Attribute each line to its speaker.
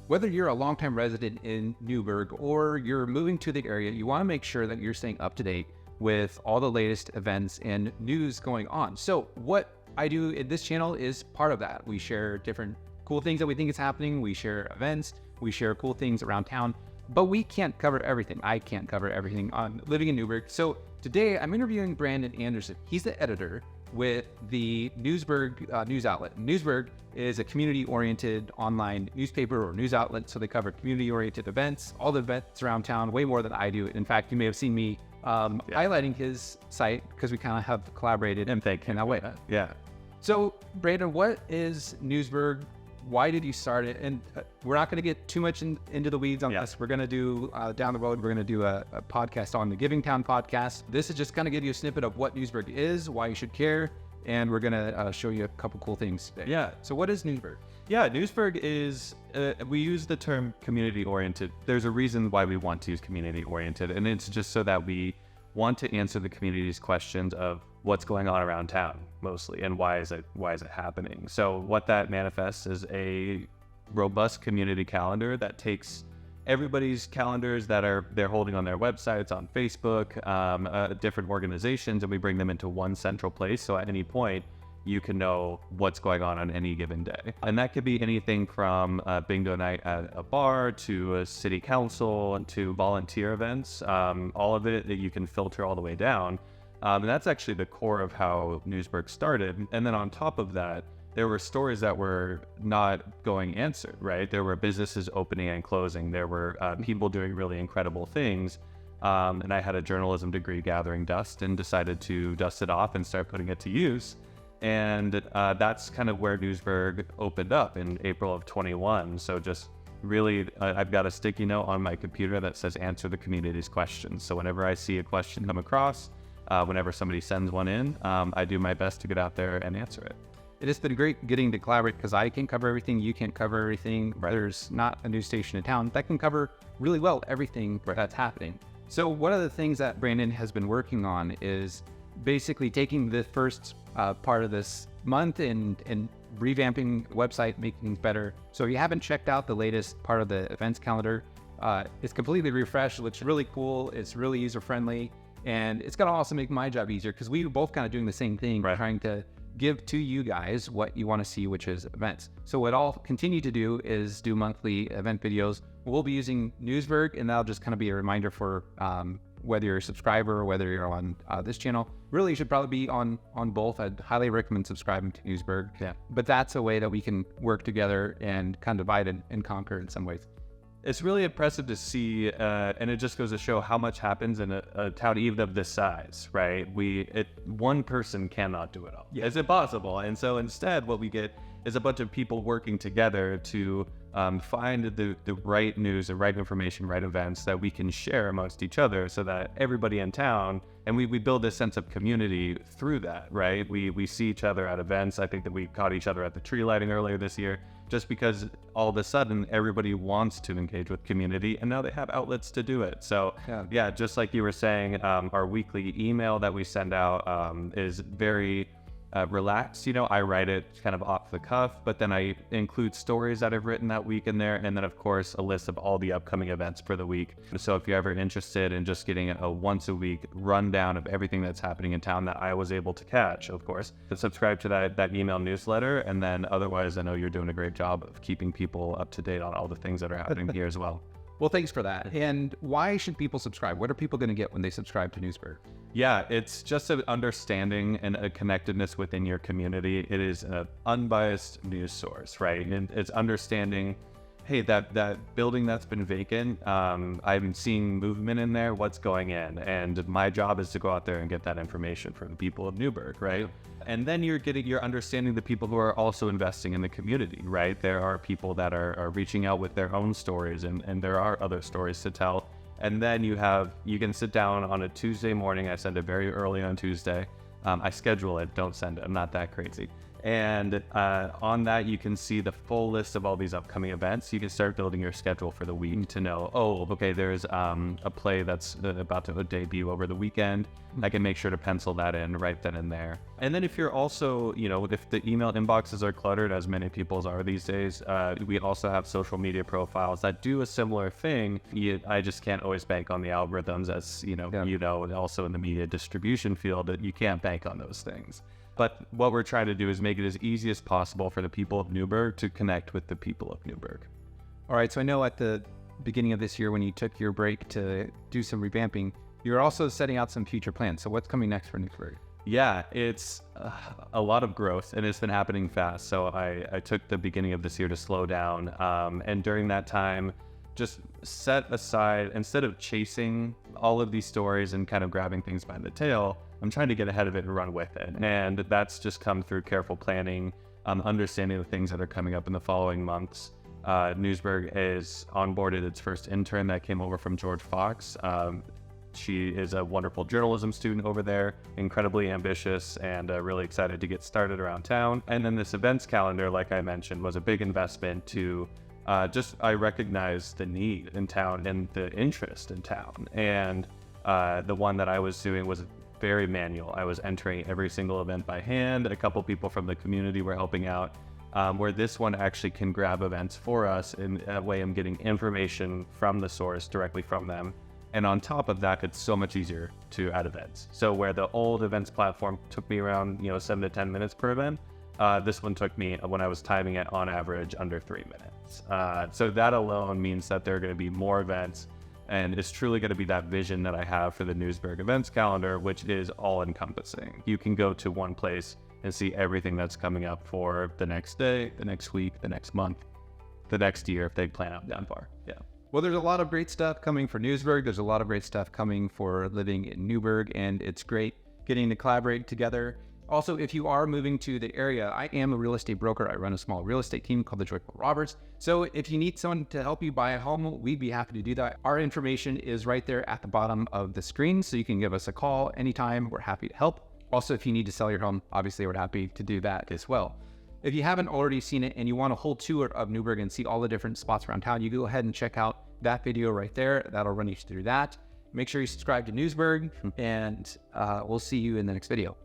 Speaker 1: whether you're a longtime resident in Newberg or you're moving to the area, you want to make sure that you're staying up to date with all the latest events and news going on. So what I do in this channel is part of that. We share different cool things that we think is happening. We share events, we share cool things around town, but we can't cover everything. I can't cover everything on living in Newberg. So today I'm interviewing Brandon Anderson. He's the editor with the Newsberg news outlet. Newsberg is a community-oriented online newspaper or news outlet, so they cover community-oriented events, all the events around town, way more than I do. In fact, you may have seen me highlighting his site because we kind of have collaborated in that way.
Speaker 2: Yeah.
Speaker 1: So, Brandon, what is Newsberg? Why did you start it? And we're not going to get too much into the weeds on this. We're going to do, down the road, we're going to do a podcast on the Giving Town podcast. This is just going to give you a snippet of what Newsberg is, why you should care, and we're going to show you a couple cool things today.
Speaker 2: Yeah.
Speaker 1: So what is Newsberg?
Speaker 2: Yeah, Newsberg is, we use the term community-oriented. There's a reason why we want to use community-oriented, and it's just so that we want to answer the community's questions of what's going on around town mostly, and why is it happening. So what that manifests is a robust community calendar that takes everybody's calendars that they're holding on their websites, on Facebook, different organizations, and we bring them into one central place. So at any point, you can know what's going on any given day. And that could be anything from bingo night at a bar to a city council to volunteer events. All of it that you can filter all the way down. And that's actually the core of how Newsberg started. And then on top of that, there were stories that were not going answered, right? There were businesses opening and closing. There were people doing really incredible things. And I had a journalism degree gathering dust and decided to dust it off and start putting it to use. And that's kind of where Newsberg opened up in April of 21. So just really, I've got a sticky note on my computer that says answer the community's questions. So whenever I see a question come across, whenever somebody sends one in, I do my best to get out there and answer it.
Speaker 1: It has been great getting to collaborate because I can cover everything, you can't cover everything. There's not a news station in town that can cover really well everything that's happening. So one of the things that Brandon has been working on is basically taking the first part of this month and revamping the website, making things better. So if you haven't checked out the latest part of the events calendar, it's completely refreshed. It looks really cool. It's really user-friendly. And it's going to also make my job easier because we were both kind of doing the same thing, trying to give to you guys what you want to see, which is events. So what I'll continue to do is do monthly event videos. We'll be using Newsberg, and that'll just kind of be a reminder for whether you're a subscriber or whether you're on this channel. Really, you should probably be on both. I'd highly recommend subscribing to Newsberg.
Speaker 2: Yeah.
Speaker 1: But that's a way that we can work together and kind of divide and conquer in some ways.
Speaker 2: It's really impressive to see, and it just goes to show how much happens in a town even of this size, right? One person cannot do it all. Yeah. It's impossible. And so instead, what we get is a bunch of people working together to find the right news, the right information, right events that we can share amongst each other so that everybody in town, and we build this sense of community through that, right? We see each other at events. I think that we caught each other at the tree lighting earlier this year, just because all of a sudden everybody wants to engage with community and now they have outlets to do it. So yeah, just like you were saying, our weekly email that we send out is very relaxed. I write it kind of off the cuff, but then I include stories that I've written that week in there, and then of course a list of all the upcoming events for the week. So if you're ever interested in just getting a once a week rundown of everything that's happening in town that I was able to catch, of course, subscribe to that email newsletter. And then otherwise, I know you're doing a great job of keeping people up to date on all the things that are happening here as well.
Speaker 1: Well, thanks for that. And why should people subscribe? What are people going to get when they subscribe to Newsberg?
Speaker 2: Yeah, it's just an understanding and a connectedness within your community. It is an unbiased news source, right? And it's understanding, hey, that building that's been vacant, I'm seeing movement in there, what's going in? And my job is to go out there and get that information from the people of Newberg, right? And then you're understanding the people who are also investing in the community, right? There are people that are reaching out with their own stories, and there are other stories to tell. And then you can sit down on a Tuesday morning. I send it very early on Tuesday. I schedule it, don't send it. I'm not that crazy. And on that, you can see the full list of all these upcoming events. You can start building your schedule for the week to know, oh, okay, there's a play that's about to debut over the weekend. I can make sure to pencil that in right then and there. And then if you're also, if the email inboxes are cluttered, as many people's are these days, we also have social media profiles that do a similar thing. I just can't always bank on the algorithms, as also in the media distribution field, that you can't bank on those things. But what we're trying to do is make it as easy as possible for the people of Newberg to connect with the people of Newberg.
Speaker 1: All right, so I know at the beginning of this year when you took your break to do some revamping, you're also setting out some future plans. So what's coming next for Newsberg?
Speaker 2: Yeah, it's a lot of growth, and it's been happening fast. So I took the beginning of this year to slow down, and during that time, just set aside, instead of chasing all of these stories and kind of grabbing things by the tail, I'm trying to get ahead of it and run with it. And that's just come through careful planning, understanding the things that are coming up in the following months. Newsberg is onboarded its first intern that came over from George Fox. She is a wonderful journalism student over there, incredibly ambitious, and really excited to get started around town. And then this events calendar, like I mentioned, was a big investment to I recognized the need in town and the interest in town. And the one that I was doing was very manual. I was entering every single event by hand. A couple people from the community were helping out, where this one actually can grab events for us. In that way, I'm getting information from the source directly from them. And on top of that, it's so much easier to add events. So where the old events platform took me around 7 to 10 minutes per event, this one took me, when I was timing it, on average under 3 minutes. So that alone means that there are going to be more events, and it's truly going to be that vision that I have for the Newsberg events calendar, which is all encompassing. You can go to one place and see everything that's coming up for the next day, the next week, the next month, the next year, if they plan out that far. Yeah.
Speaker 1: Well, there's a lot of great stuff coming for Newsberg. There's a lot of great stuff coming for living in Newberg, and it's great getting to collaborate together. Also, if you are moving to the area, I am a real estate broker. I run a small real estate team called the Joyful Roberts. So if you need someone to help you buy a home, we'd be happy to do that. Our information is right there at the bottom of the screen, so you can give us a call anytime. We're happy to help. Also, if you need to sell your home, obviously we're happy to do that as well. If you haven't already seen it and you want a whole tour of Newberg and see all the different spots around town, you go ahead and check out that video right there. That'll run you through that. Make sure you subscribe to Newsberg, and we'll see you in the next video.